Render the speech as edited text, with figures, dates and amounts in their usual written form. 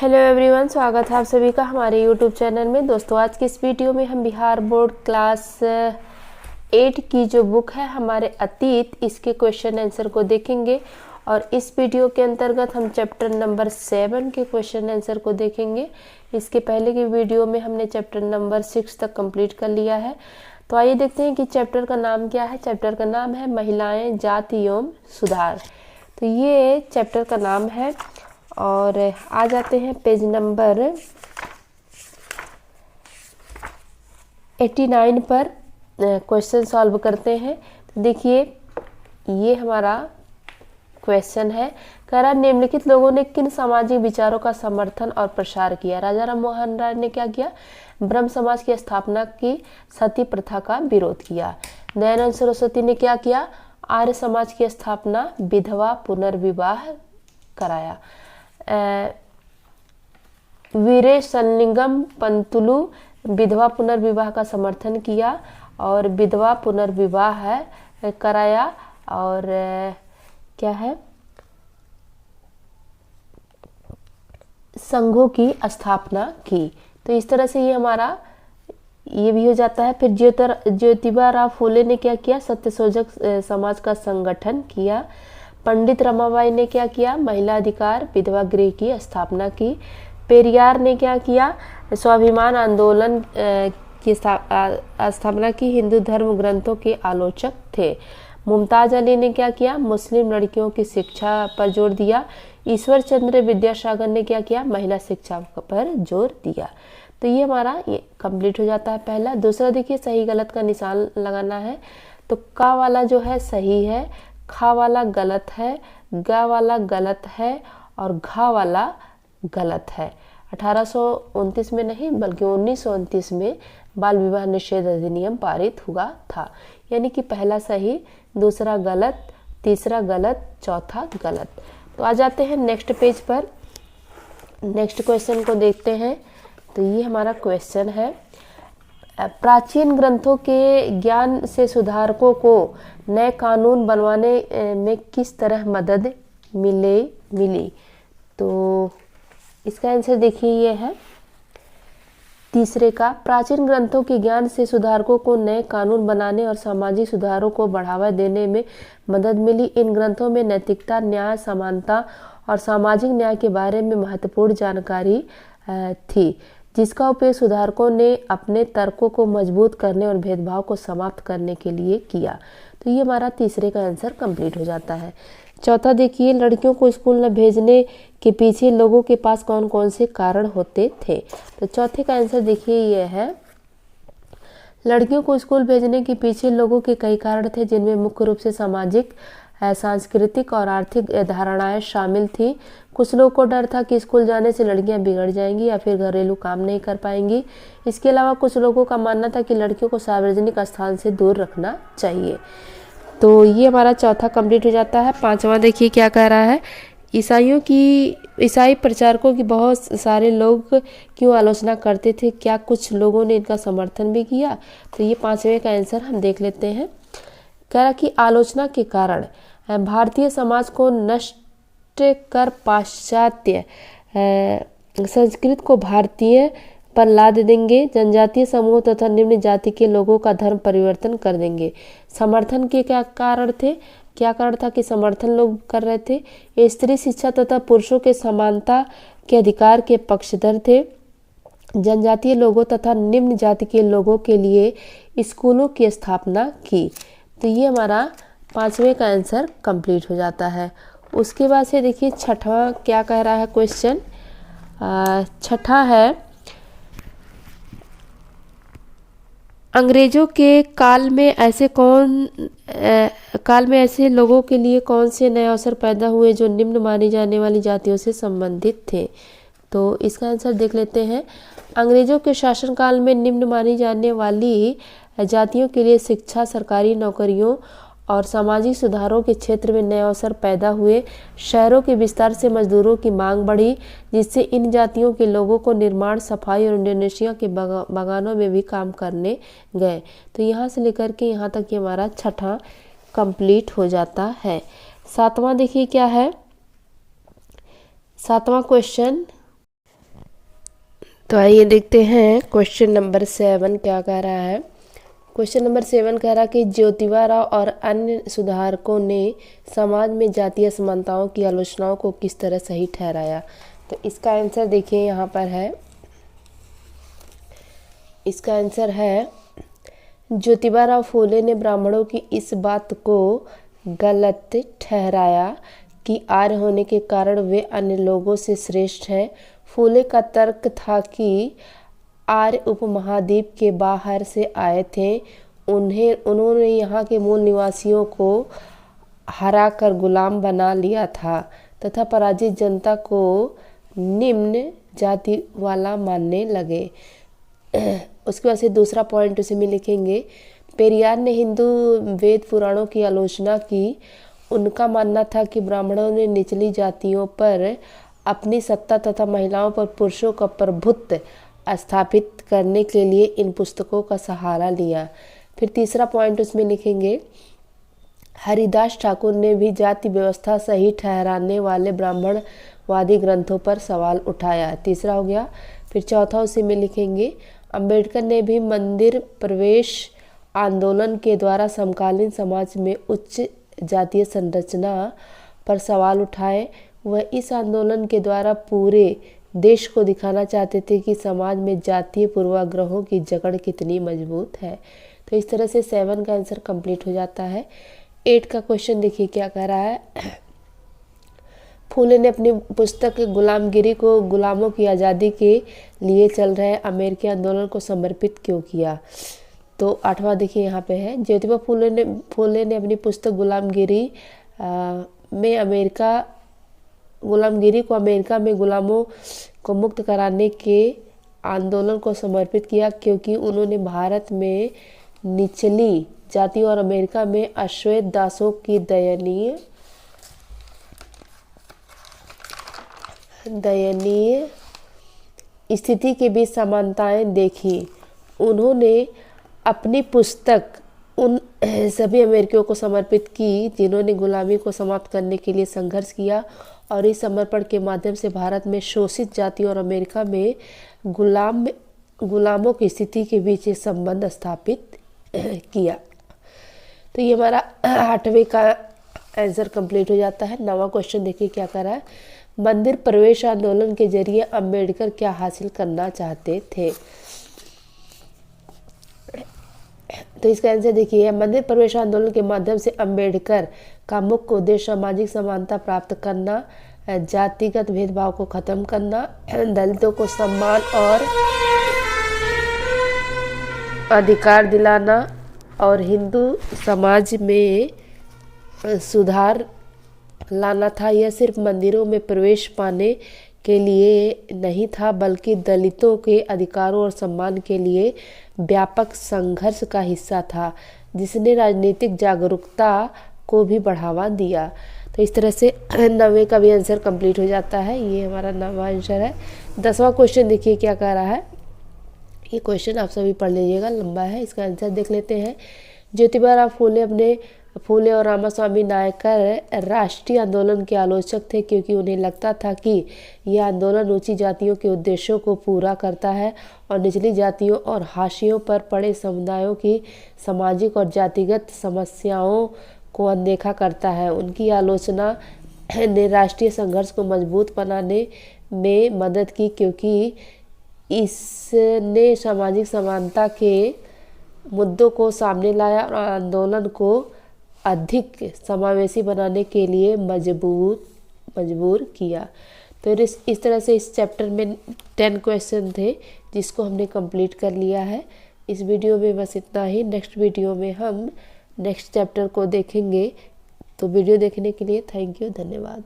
Hello everyone, स्वागत है आप सभी का हमारे यूट्यूब चैनल में। दोस्तों, आज की इस वीडियो में हम बिहार बोर्ड क्लास 8 की जो बुक है हमारे अतीत, इसके क्वेश्चन आंसर को देखेंगे। और इस वीडियो के अंतर्गत हम चैप्टर नंबर 7 के क्वेश्चन आंसर को देखेंगे। इसके पहले की वीडियो में हमने चैप्टर नंबर 6 तक कंप्लीट कर लिया है। तो आइए देखते हैं कि चैप्टर का नाम क्या है। चैप्टर का नाम है महिलाएं, जाति एवं सुधार। तो ये चैप्टर का नाम है। और आ जाते हैं पेज नंबर 89 पर, क्वेश्चन सॉल्व करते हैं। तो देखिए, ये हमारा क्वेश्चन है। कह रहा, निम्नलिखित लोगों ने किन सामाजिक विचारों का समर्थन और प्रसार किया। राजा राम मोहन राय ने क्या किया? ब्रह्म समाज की स्थापना की, सती प्रथा का विरोध किया। दयानंद सरस्वती ने क्या किया? आर्य समाज की स्थापना, विधवा पुनर्विवाह कराया। वीरेशलिंगम पंतुलु विधवा पुनर्विवाह का समर्थन किया और विधवा पुनर्विवाह कराया। और क्या है, संघों की स्थापना की। तो इस तरह से ये हमारा ये भी हो जाता है। फिर ज्योतिबा राव फूले ने क्या किया? सत्यशोधक समाज का संगठन किया। पंडित रमाबाई ने क्या किया? महिला अधिकार, विधवा गृह की स्थापना की। पेरियार ने क्या किया? स्वाभिमान आंदोलन की स्थापना की। हिंदू धर्म ग्रंथों के आलोचक थे। मुमताज अली ने क्या किया? मुस्लिम लड़कियों की शिक्षा पर जोर दिया। ईश्वर चंद्र विद्यासागर ने क्या किया? महिला शिक्षा पर जोर दिया। तो ये हमारा ये कंप्लीट हो जाता है पहला। दूसरा देखिए, सही गलत का निशान लगाना है। तो का वाला जो है सही है, खा वाला गलत है, गा वाला गलत है और घा वाला गलत है। 1829 में नहीं बल्कि 1929 में बाल विवाह निषेध अधिनियम पारित हुआ था। यानी कि पहला सही, दूसरा गलत, तीसरा गलत, चौथा गलत। तो आ जाते हैं नेक्स्ट पेज पर। नेक्स्ट क्वेश्चन को देखते हैं। तो ये हमारा क्वेश्चन है, प्राचीन ग्रंथों के ज्ञान से सुधारकों को नए कानून बनवाने में किस तरह मदद मिली। तो इसका आंसर देखिए, ये है तीसरे का। प्राचीन ग्रंथों के ज्ञान से सुधारकों को नए कानून बनाने और सामाजिक सुधारों को बढ़ावा देने में मदद मिली। इन ग्रंथों में नैतिकता, न्याय, समानता और सामाजिक न्याय के बारे में महत्वपूर्ण जानकारी थी, जिसका उपयोग सुधारकों ने अपने तर्कों को मजबूत करने और भेदभाव को समाप्त करने के लिए किया। तो ये हमारा तीसरे का आंसर कंप्लीट हो जाता है। चौथा देखिए, लड़कियों को स्कूल न भेजने के पीछे लोगों के पास कौन कौन से कारण होते थे। तो चौथे का आंसर देखिए, ये है लड़कियों को स्कूल भेजने के पीछे लोगों के कई कारण थे, जिनमें मुख्य रूप से सामाजिक, सांस्कृतिक और आर्थिक धारणाएं शामिल थी। कुछ लोगों को डर था कि स्कूल जाने से लड़कियां बिगड़ जाएंगी या फिर घरेलू काम नहीं कर पाएंगी। इसके अलावा कुछ लोगों का मानना था कि लड़कियों को सार्वजनिक स्थान से दूर रखना चाहिए। तो ये हमारा चौथा कंप्लीट हो जाता है। पांचवा देखिए क्या कह रहा है, ईसाई प्रचारकों की बहुत सारे लोग क्यों आलोचना करते थे, क्या कुछ लोगों ने इनका समर्थन भी किया। तो ये पांचवें का आंसर हम देख लेते हैं। कह रहा कि आलोचना के कारण भारतीय समाज को नष्ट कर पाश्चात्य संस्कृत को भारतीय पर लाद देंगे, जनजातीय समूह तथा निम्न जाति के लोगों का धर्म परिवर्तन कर देंगे। समर्थन के क्या कारण थे? क्या कारण था कि समर्थन लोग कर रहे थे? ये स्त्री शिक्षा तथा पुरुषों के समानता के अधिकार के पक्षधर थे। जनजातीय लोगों तथा निम्न जाति के लोगों के लिए स्कूलों की स्थापना की। तो ये हमारा पांचवें का आंसर कंप्लीट हो जाता है। उसके बाद से देखिए छठवां क्या कह रहा है क्वेश्चन। छठा है, अंग्रेजों के काल में ऐसे लोगों के लिए कौन से नए अवसर पैदा हुए जो निम्न मानी जाने वाली जातियों से संबंधित थे। तो इसका आंसर देख लेते हैं। अंग्रेजों के शासनकाल में निम्न मानी जाने वाली जातियों के लिए शिक्षा, सरकारी नौकरियों और सामाजिक सुधारों के क्षेत्र में नए अवसर पैदा हुए। शहरों के विस्तार से मजदूरों की मांग बढ़ी, जिससे इन जातियों के लोगों को निर्माण, सफाई और इंडोनेशिया के बागानों में भी काम करने गए। तो यहाँ से लेकर के यहाँ तक ये हमारा छठा कंप्लीट हो जाता है। सातवां देखिए क्या है, सातवां क्वेश्चन, तो आइए देखते हैं क्वेश्चन नंबर 7 क्या कह रहा है। क्वेश्चन नंबर 7 कह रहा कि ज्योतिबा राव और अन्य सुधारकों ने समाज में जातीय असमानताओं की आलोचनाओं को किस तरह सही ठहराया। तो इसका आंसर देखिए यहाँ पर है। इसका आंसर है ज्योतिबा राव फूले ने ब्राह्मणों की इस बात को गलत ठहराया कि आर्य होने के कारण वे अन्य लोगों से श्रेष्ठ हैं। फूले का तर्क था कि आर्य उपमहाद्वीप के बाहर से आए थे। उन्होंने यहाँ के मूल निवासियों को हराकर गुलाम बना लिया था तथा पराजित जनता को निम्न जाति वाला मानने लगे। उसके बाद से दूसरा पॉइंट उसी में लिखेंगे। पेरियार ने हिंदू वेद पुराणों की आलोचना की। उनका मानना था कि ब्राह्मणों ने निचली जातियों पर अपनी सत्ता तथा महिलाओं पर पुरुषों का प्रभुत्व स्थापित करने के लिए इन पुस्तकों का सहारा लिया। फिर तीसरा पॉइंट उसमें लिखेंगे। हरिदास ठाकुर ने भी जाति व्यवस्था सही ठहराने वाले ब्राह्मणवादी ग्रंथों पर सवाल उठाया। तीसरा हो गया। फिर चौथा उसी में लिखेंगे। अंबेडकर ने भी मंदिर प्रवेश आंदोलन के द्वारा समकालीन समाज में उच्च जातीय संरचना पर सवाल उठाए। वह इस आंदोलन के द्वारा पूरे देश को दिखाना चाहते थे कि समाज में जातीय पूर्वाग्रहों की जकड़ कितनी मजबूत है। तो इस तरह से 7 का आंसर कंप्लीट हो जाता है। 8 का क्वेश्चन देखिए क्या कह रहा है। फूले ने अपनी पुस्तक गुलामगिरी को गुलामों की आज़ादी के लिए चल रहे अमेरिकी आंदोलन को समर्पित क्यों किया। तो 8वां देखिए यहाँ पे है। ज्योतिबा फूले ने अपनी पुस्तक गुलामगिरी को अमेरिका में गुलामों को मुक्त कराने के आंदोलन को समर्पित किया क्योंकि उन्होंने भारत में निचली जाति और अमेरिका में अश्वेत दासों की दयनीय स्थिति के बीच समानताएं देखी। उन्होंने अपनी पुस्तक उन सभी अमेरिकियों को समर्पित की जिन्होंने गुलामी को समाप्त करने के लिए संघर्ष किया और इस समर्पण के माध्यम से भारत में शोषित जाति और अमेरिका में गुलामों की स्थिति के बीच एक संबंध स्थापित किया। तो ये हमारा 8वें का आंसर कंप्लीट हो जाता है। 9वां क्वेश्चन देखिए क्या कर रहा है। मंदिर प्रवेश आंदोलन के जरिए अंबेडकर क्या हासिल करना चाहते थे। तो इसका आंसर देखिए। मंदिर प्रवेश आंदोलन के माध्यम से अंबेडकर का मुख्य उद्देश्य सामाजिक समानता प्राप्त करना, जातिगत भेदभाव को खत्म करना, दलितों को सम्मान और अधिकार दिलाना और हिंदू समाज में सुधार लाना था। यह सिर्फ मंदिरों में प्रवेश पाने के लिए नहीं था बल्कि दलितों के अधिकारों और सम्मान के लिए व्यापक संघर्ष का हिस्सा था जिसने राजनीतिक जागरूकता को भी बढ़ावा दिया। तो इस तरह से 9वें का भी आंसर कंप्लीट हो जाता है। ये हमारा 9वां आंसर है। 10वां क्वेश्चन देखिए क्या कह रहा है। ये क्वेश्चन आप सभी पढ़ लीजिएगा, लंबा है। इसका आंसर देख लेते हैं। ज्योतिबा राव फूले और रामास्वामी नायकर राष्ट्रीय आंदोलन के आलोचक थे क्योंकि उन्हें लगता था कि यह आंदोलन ऊंची जातियों के उद्देश्यों को पूरा करता है और निचली जातियों और हाशियों पर पड़े समुदायों की सामाजिक और जातिगत समस्याओं को अनदेखा करता है। उनकी आलोचना ने राष्ट्रीय संघर्ष को मजबूत बनाने में मदद की क्योंकि इसने सामाजिक समानता के मुद्दों को सामने लाया और आंदोलन को अधिक समावेशी बनाने के लिए मजबूर किया। तो इस तरह से इस चैप्टर में 10 क्वेश्चन थे जिसको हमने कंप्लीट कर लिया है। इस वीडियो में बस इतना ही। नेक्स्ट वीडियो में हम नेक्स्ट चैप्टर को देखेंगे। तो वीडियो देखने के लिए थैंक यू, धन्यवाद।